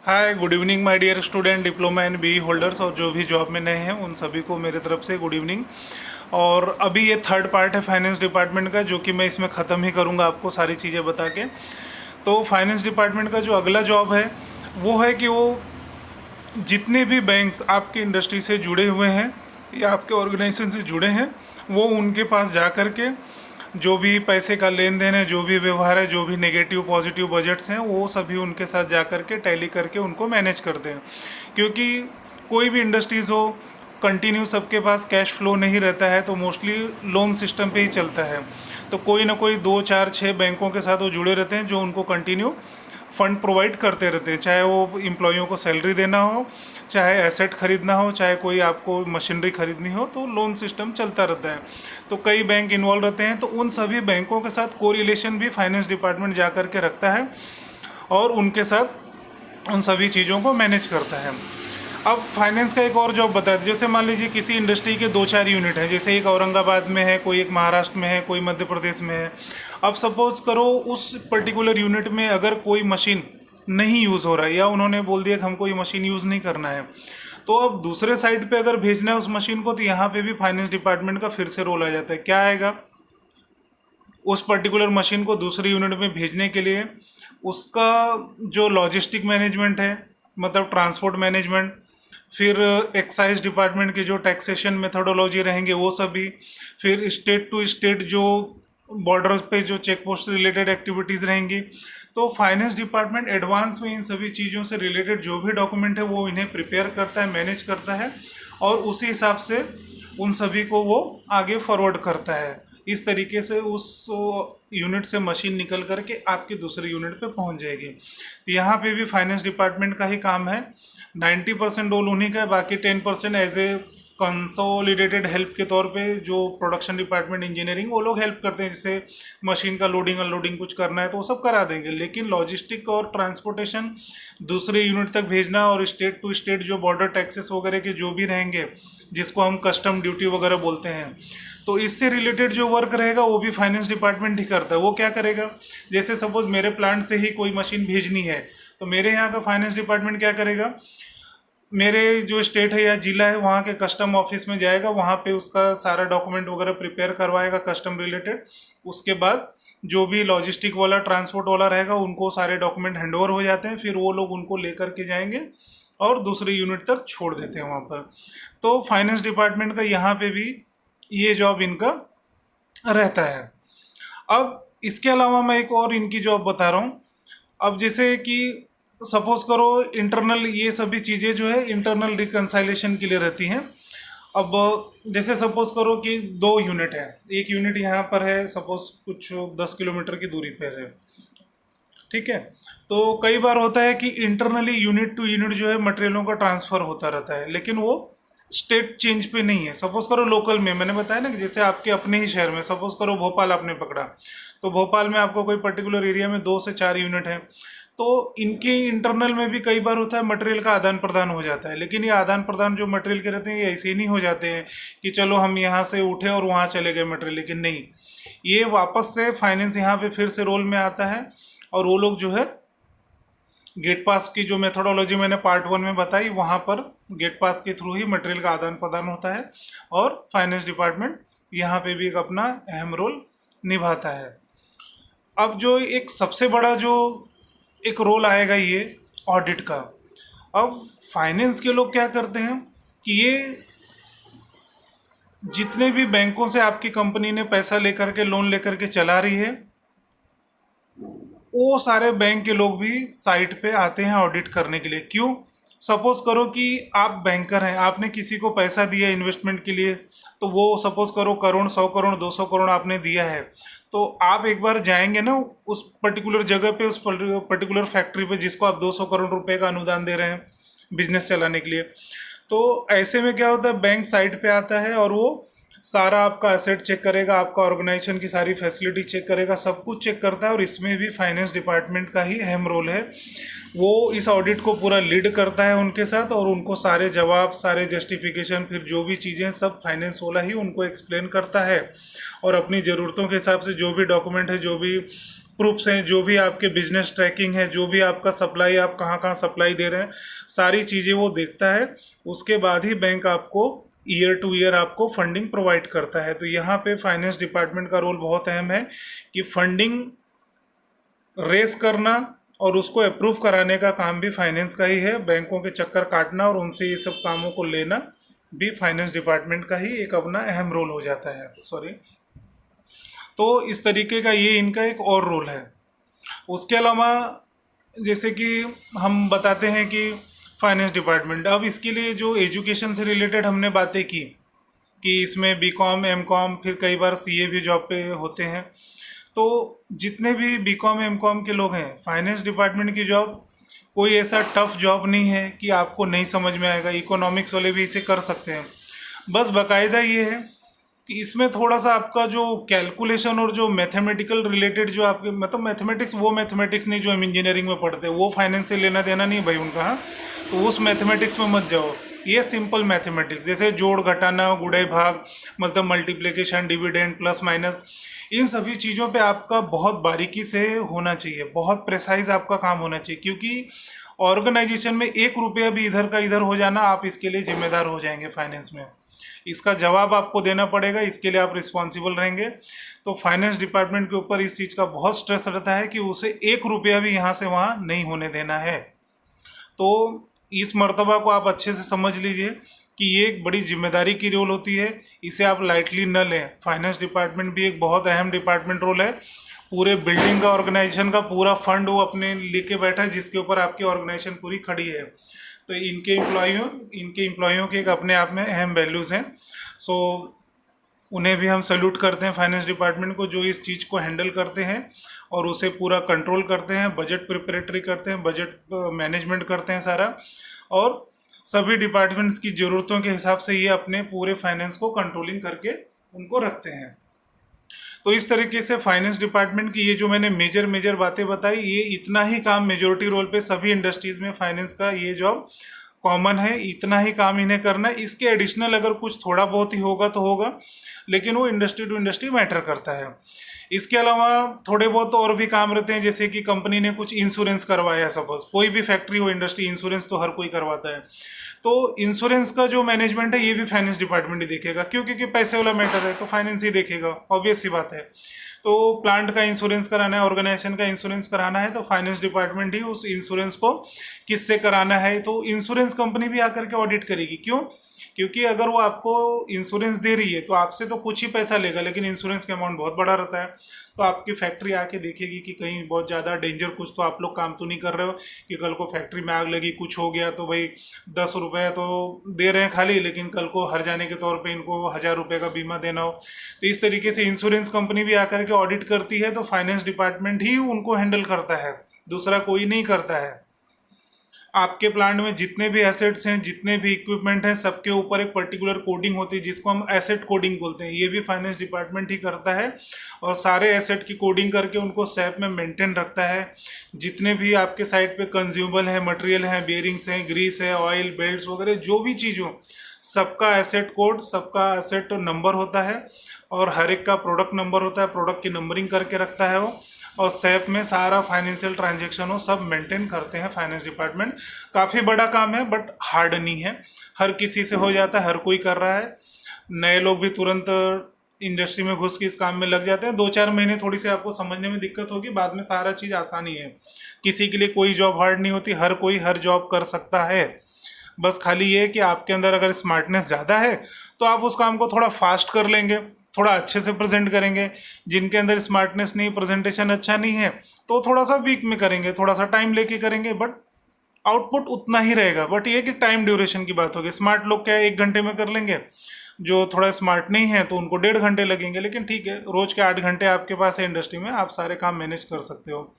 Hi, good evening my dear student, diploma and B holders और जो भी job में नए हैं उन सभी को मेरे तरफ से गुड इवनिंग। और अभी ये थर्ड पार्ट है फाइनेंस डिपार्टमेंट का, जो कि मैं इसमें ख़त्म ही करूँगा आपको सारी चीज़ें बता के। तो फाइनेंस डिपार्टमेंट का जो अगला जॉब है वो है कि वो जितने भी बैंक्स आपके इंडस्ट्री से जुड़े हुए हैं या आपके ऑर्गेनाइजेशन से जुड़े हैं, वो उनके पास जा कर के जो भी पैसे का लेन देन है, जो भी व्यवहार है, जो भी नेगेटिव पॉजिटिव बजट्स हैं, वो सभी उनके साथ जा कर के टैली करके उनको मैनेज करते हैं। क्योंकि कोई भी इंडस्ट्रीज़ हो, कंटिन्यू सबके पास कैश फ्लो नहीं रहता है, तो मोस्टली लोन सिस्टम पे ही चलता है। तो कोई ना कोई 2 4 6 बैंकों के साथ वो जुड़े रहते हैं जो उनको कंटिन्यू फंड प्रोवाइड करते रहते हैं, चाहे वो एम्प्लॉइयों को सैलरी देना हो, चाहे एसेट खरीदना हो, चाहे कोई आपको मशीनरी खरीदनी हो, तो लोन सिस्टम चलता रहता है। तो कई बैंक इन्वॉल्व रहते हैं, तो उन सभी बैंकों के साथ कोरिलेशन भी फाइनेंस डिपार्टमेंट जा कर के रखता है और उनके साथ उन सभी चीज़ों को मैनेज करता है। अब फाइनेंस का एक और जॉब बता दीजिए। जैसे मान लीजिए किसी इंडस्ट्री के 2 4 यूनिट हैं, जैसे एक औरंगाबाद में है, कोई एक महाराष्ट्र में है, कोई मध्य प्रदेश में है। अब सपोज करो उस पर्टिकुलर यूनिट में अगर कोई मशीन नहीं यूज़ हो रहा है या उन्होंने बोल दिया कि हमको ये मशीन यूज़ नहीं करना है, तो अब दूसरे साइड पे अगर भेजना है उस मशीन को, तो यहाँ पे भी फाइनेंस डिपार्टमेंट का फिर से रोल आ जाता है। क्या आएगा? उस पर्टिकुलर मशीन को दूसरी यूनिट में भेजने के लिए उसका जो लॉजिस्टिक मैनेजमेंट है, मतलब ट्रांसपोर्ट मैनेजमेंट, फिर एक्साइज डिपार्टमेंट के जो टैक्सेशन मेथोडोलॉजी रहेंगे वो सभी, फिर स्टेट टू स्टेट जो बॉर्डर पे जो चेक पोस्ट रिलेटेड एक्टिविटीज़ रहेंगी, तो फाइनेंस डिपार्टमेंट एडवांस में इन सभी चीज़ों से रिलेटेड जो भी डॉक्यूमेंट है वो इन्हें प्रिपेयर करता है, मैनेज करता है और उसी हिसाब से उन सभी को वो आगे फॉरवर्ड करता है। इस तरीके से उस यूनिट से मशीन निकल करके आपकी दूसरी यूनिट पे पहुंच जाएगी। तो यहाँ पे भी फाइनेंस डिपार्टमेंट का ही काम है। 90% रोल उन्हीं का है, बाकी 10% एज ए कंसोलिडेटेड हेल्प के तौर पे जो प्रोडक्शन डिपार्टमेंट, इंजीनियरिंग, वो लोग हेल्प करते हैं। जैसे मशीन का लोडिंग अनलोडिंग कुछ करना है तो वो सब करा देंगे, लेकिन लॉजिस्टिक और ट्रांसपोर्टेशन दूसरे यूनिट तक भेजना और स्टेट टू स्टेट जो बॉर्डर टैक्सेस वगैरह के जो भी रहेंगे, जिसको हम कस्टम ड्यूटी वगैरह बोलते हैं, तो इससे रिलेटेड जो वर्क रहेगा वो भी फाइनेंस डिपार्टमेंट ही करता है। वो क्या करेगा? जैसे सपोज मेरे प्लांट से ही कोई मशीन भेजनी है, तो मेरे यहाँ का फाइनेंस डिपार्टमेंट क्या करेगा? मेरे जो स्टेट है या जिला है वहाँ के कस्टम ऑफिस में जाएगा, वहाँ पे उसका सारा डॉक्यूमेंट वगैरह प्रिपेयर करवाएगा कस्टम रिलेटेड। उसके बाद जो भी लॉजिस्टिक वाला, ट्रांसपोर्ट वाला रहेगा, उनको सारे डॉक्यूमेंट हैंडओवर हो जाते हैं, फिर वो लोग उनको लेकर के जाएंगे और दूसरे यूनिट तक छोड़ देते हैं वहाँ पर। तो फाइनेंस डिपार्टमेंट का यहाँ पे भी ये जॉब इनका रहता है। अब इसके अलावा मैं एक और इनकी जॉब बता रहा हूँ। अब जैसे कि सपोज करो इंटरनल, ये सभी चीज़ें जो है इंटरनल रिकंसाइलेशन के लिए रहती हैं। अब जैसे सपोज करो कि 2 यूनिट है, एक यूनिट यहाँ पर है, सपोज कुछ 10 किलोमीटर की दूरी पर है, ठीक है। तो कई बार होता है कि इंटरनली यूनिट टू यूनिट जो है मटेरियलों का ट्रांसफ़र होता रहता है, लेकिन वो स्टेट चेंज पे नहीं है। सपोज करो लोकल में, मैंने बताया ना कि जैसे आपके अपने ही शहर में, सपोज करो भोपाल आपने पकड़ा, तो भोपाल में आपको कोई पर्टिकुलर एरिया में 2 से 4 यूनिट हैं, तो इनके इंटरनल में भी कई बार होता है मटेरियल का आदान प्रदान हो जाता है। लेकिन ये आदान प्रदान जो मटेरियल के रहते हैं ये ऐसे ही नहीं हो जाते हैं कि चलो हम यहाँ से उठे और वहाँ चले गए मटेरियल, लेकिन नहीं, ये वापस से फाइनेंस यहाँ पे फिर से रोल में आता है और वो लोग जो है गेट पास की जो मेथोडोलॉजी मैंने पार्ट 1 में बताई, वहाँ पर गेट पास के थ्रू ही मटेरियल का आदान प्रदान होता है और फाइनेंस डिपार्टमेंट यहाँ पे भी एक अपना अहम रोल निभाता है। अब जो एक सबसे बड़ा जो एक रोल आएगा ये ऑडिट का। अब फाइनेंस के लोग क्या करते हैं कि ये जितने भी बैंकों से आपकी कंपनी ने पैसा लेकर के, लोन लेकर के चला रही है, वो सारे बैंक के लोग भी साइट पे आते हैं ऑडिट करने के लिए। क्यों? सपोज करो कि आप बैंकर हैं, आपने किसी को पैसा दिया इन्वेस्टमेंट के लिए, तो वो सपोज करो करोड़, 100 करोड़, 200 करोड़ आपने दिया है, तो आप एक बार जाएंगे ना उस पर्टिकुलर जगह पे, उस पर्टिकुलर फैक्ट्री पे जिसको आप 200 करोड़ रुपए का अनुदान दे रहे हैं बिजनेस चलाने के लिए। तो ऐसे में क्या होता है, बैंक साइट पे आता है और वो सारा आपका एसेट चेक करेगा, आपका ऑर्गेनाइजेशन की सारी फैसिलिटी चेक करेगा, सब कुछ चेक करता है। और इसमें भी फाइनेंस डिपार्टमेंट का ही अहम रोल है। वो इस ऑडिट को पूरा लीड करता है उनके साथ और उनको सारे जवाब, सारे जस्टिफिकेशन, फिर जो भी चीज़ें सब फाइनेंस वाला ही उनको एक्सप्लेन करता है और अपनी ज़रूरतों के हिसाब से जो भी डॉक्यूमेंट है, जो भी प्रूफ्स हैं, जो भी आपके बिजनेस ट्रैकिंग है, जो भी आपका सप्लाई, आप कहाँ कहाँ सप्लाई दे रहे हैं, सारी चीज़ें वो देखता है। उसके बाद ही बैंक आपको ईयर टू ईयर आपको फंडिंग प्रोवाइड करता है। तो यहाँ पे फाइनेंस डिपार्टमेंट का रोल बहुत अहम है कि फंडिंग रेस करना और उसको अप्रूव कराने का काम भी फाइनेंस का ही है। बैंकों के चक्कर काटना और उनसे ये सब कामों को लेना भी फाइनेंस डिपार्टमेंट का ही एक अपना अहम रोल हो जाता है। सॉरी। तो इस तरीके का ये इनका एक और रोल है। उसके अलावा जैसे कि हम बताते हैं कि फाइनेंस डिपार्टमेंट, अब इसके लिए जो एजुकेशन से रिलेटेड हमने बातें की कि इसमें बीकॉम, एमकॉम, फिर कई बार सीए भी जॉब पे होते हैं। तो जितने भी बीकॉम एमकॉम के लोग हैं, फाइनेंस डिपार्टमेंट की जॉब कोई ऐसा टफ जॉब नहीं है कि आपको नहीं समझ में आएगा। इकोनॉमिक्स वाले भी इसे कर सकते हैं। बस बाकायदा ये है कि इसमें थोड़ा सा आपका जो कैलकुलेशन और जो मैथमेटिकल रिलेटेड जो आपके, मतलब मैथमेटिक्स, वो मैथमेटिक्स नहीं जो हम इंजीनियरिंग में पढ़ते हैं, वो फाइनेंस से लेना देना नहीं भाई उनका। हाँ, तो उस मैथमेटिक्स में मत जाओ। ये सिंपल मैथमेटिक्स जैसे जोड़ घटाना, गुणे भाग, मतलब मल्टीप्लिकेशन, डिविडेंड, प्लस माइनस, इन सभी चीज़ों पे आपका बहुत बारीकी से होना चाहिए, बहुत प्रेसाइज आपका काम होना चाहिए। क्योंकि ऑर्गेनाइजेशन में 1 रुपया भी इधर का इधर हो जाना, आप इसके लिए जिम्मेदार हो जाएंगे फाइनेंस में। इसका जवाब आपको देना पड़ेगा, इसके लिए आप रिस्पॉन्सिबल रहेंगे। तो फाइनेंस डिपार्टमेंट के ऊपर इस चीज़ का बहुत स्ट्रेस रहता है कि उसे 1 रुपया भी यहाँ से वहाँ नहीं होने देना है। तो इस मर्तबा को आप अच्छे से समझ लीजिए कि ये एक बड़ी जिम्मेदारी की रोल होती है, इसे आप लाइटली न लें। फाइनेंस डिपार्टमेंट भी एक बहुत अहम डिपार्टमेंट रोल है। पूरे बिल्डिंग का, ऑर्गेनाइजेशन का पूरा फंड वो अपने लेके बैठा है, जिसके ऊपर आपकी ऑर्गेनाइजेशन पूरी खड़ी है। तो इनके एम्प्लॉयों के एक अपने आप में अहम वैल्यूज़ हैं। सो उन्हें भी हम सैल्यूट करते हैं, फाइनेंस डिपार्टमेंट को, जो इस चीज़ को हैंडल करते हैं और उसे पूरा कंट्रोल करते हैं, बजट प्रिपरेटरी करते हैं, बजट मैनेजमेंट करते हैं सारा, और सभी डिपार्टमेंट्स की ज़रूरतों के हिसाब से ये अपने पूरे फाइनेंस को कंट्रोलिंग करके उनको रखते हैं। तो इस तरीके से फाइनेंस डिपार्टमेंट की ये जो मैंने मेजर बातें बताई, ये इतना ही काम मेजोरिटी रोल पे सभी इंडस्ट्रीज़ में फाइनेंस का ये जॉब कॉमन है, इतना ही काम इन्हें करना है। इसके एडिशनल अगर कुछ थोड़ा बहुत ही होगा तो होगा, लेकिन वो इंडस्ट्री टू इंडस्ट्री मैटर करता है। इसके अलावा थोड़े बहुत और भी काम रहते हैं, जैसे कि कंपनी ने कुछ इंश्योरेंस करवाया, सपोज कोई भी फैक्ट्री हो, इंडस्ट्री, इंश्योरेंस तो हर कोई करवाता है। तो इंश्योरेंस का जो मैनेजमेंट है ये भी फाइनेंस डिपार्टमेंट ही देखेगा। क्यों? क्योंकि पैसे वाला मैटर है तो फाइनेंस ही देखेगा, ऑब्वियस सी बात है। तो प्लांट का इंश्योरेंस कराना है, ऑर्गेनाइजेशन का इंश्योरेंस कराना है, तो फाइनेंस डिपार्टमेंट ही उस इंश्योरेंस को किससे कराना है, तो इंश्योरेंस कंपनी भी आकर के ऑडिट करेगी। क्यों? क्योंकि अगर वो आपको इंश्योरेंस दे रही है तो आपसे तो कुछ ही पैसा लेगा, लेकिन इंश्योरेंस का अमाउंट बहुत बड़ा रहता है। तो आपकी फैक्ट्री आके देखेगी कि कहीं बहुत ज़्यादा डेंजर कुछ तो आप लोग काम तो नहीं कर रहे हो, कि कल को फैक्ट्री में आग लगी, कुछ हो गया, तो भाई 10 रुपये तो दे रहे हैं खाली, लेकिन कल को हर जाने के तौर पे इनको 1000 रुपये का बीमा देना हो। तो इस तरीके से इंश्योरेंस कंपनी भी आकर के ऑडिट करती है, तो फाइनेंस डिपार्टमेंट ही उनको हैंडल करता है, दूसरा कोई नहीं करता है। आपके प्लांट में जितने भी एसेट्स हैं, जितने भी इक्विपमेंट हैं, सबके ऊपर एक पर्टिकुलर कोडिंग होती है जिसको हम एसेट कोडिंग बोलते हैं, ये भी फाइनेंस डिपार्टमेंट ही करता है। और सारे एसेट की कोडिंग करके उनको सैप में मेंटेन रखता है। जितने भी आपके साइट पे कंज्यूमेबल है, मटेरियल हैं, बेयरिंग्स हैं, ग्रीस है, ऑयल, बेल्ट वगैरह जो भी चीज़ हो, सबका एसेट कोड, सबका एसेट नंबर होता है, और हर एक का प्रोडक्ट नंबर होता है, प्रोडक्ट की नंबरिंग करके रखता है वो। और सैप में सारा फाइनेंशियल ट्रांजैक्शन हो, सब मेंटेन करते हैं फाइनेंस डिपार्टमेंट। काफ़ी बड़ा काम है, बट हार्ड नहीं है, हर किसी से हो जाता है, हर कोई कर रहा है। नए लोग भी तुरंत इंडस्ट्री में घुस के इस काम में लग जाते हैं। 2-4 महीने थोड़ी सी आपको समझने में दिक्कत होगी, बाद में सारा चीज़ आसानी है। किसी के लिए कोई जॉब हार्ड नहीं होती, हर कोई हर जॉब कर सकता है। बस खाली ये है कि आपके अंदर अगर स्मार्टनेस ज़्यादा है तो आप उस काम को थोड़ा फास्ट कर लेंगे, थोड़ा अच्छे से प्रेजेंट करेंगे। जिनके अंदर स्मार्टनेस नहीं, प्रेजेंटेशन अच्छा नहीं है, तो थोड़ा सा वीक में करेंगे, थोड़ा सा टाइम लेके करेंगे, बट आउटपुट उतना ही रहेगा। बट ये कि टाइम ड्यूरेशन की बात होगी। स्मार्ट लोग क्या है 1 घंटे में कर लेंगे, जो थोड़ा स्मार्ट नहीं है तो उनको 1.5 घंटे लगेंगे। लेकिन ठीक है, रोज़ के 8 घंटे आपके पास है इंडस्ट्री में, आप सारे काम मैनेज कर सकते हो।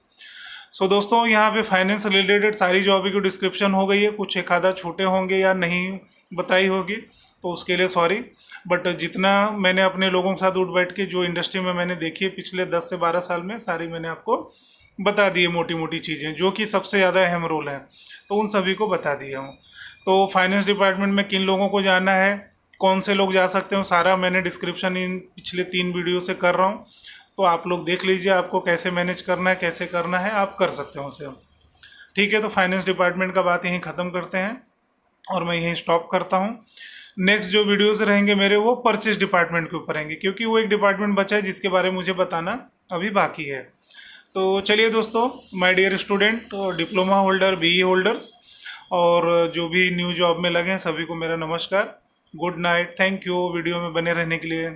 सो दोस्तों, यहाँ पे फाइनेंस रिलेटेड सारी जॉब की डिस्क्रिप्शन हो गई है। कुछ एक आधा छोटे होंगे या नहीं बताई होगी तो उसके लिए सॉरी, बट जितना मैंने अपने लोगों के साथ उठ बैठ के जो इंडस्ट्री में मैंने देखी है पिछले 10 से 12 साल में, सारी मैंने आपको बता दी है मोटी मोटी चीज़ें, जो कि सबसे ज़्यादा अहम रोल है, तो उन सभी को बता दिया हूँ। तो फाइनेंस डिपार्टमेंट में किन लोगों को जाना है, कौन से लोग जा सकते हो, सारा मैंने डिस्क्रिप्शन इन पिछले 3 वीडियो से कर रहा हूँ। तो आप लोग देख लीजिए आपको कैसे मैनेज करना है, कैसे करना है, आप कर सकते हो उसे। ठीक है, तो फाइनेंस डिपार्टमेंट का बात यहीं ख़त्म करते हैं और मैं यहीं स्टॉप करता हूँ। नेक्स्ट जो वीडियोस रहेंगे मेरे वो परचेज डिपार्टमेंट के ऊपर रहेंगे, क्योंकि वो एक डिपार्टमेंट बचा है जिसके बारे में मुझे बताना अभी बाकी है। तो चलिए दोस्तों, my dear student, diploma holder, BE holders और जो भी न्यू जॉब में लगे हैं सभी को मेरा नमस्कार, good night, thank you video में बने रहने के लिए।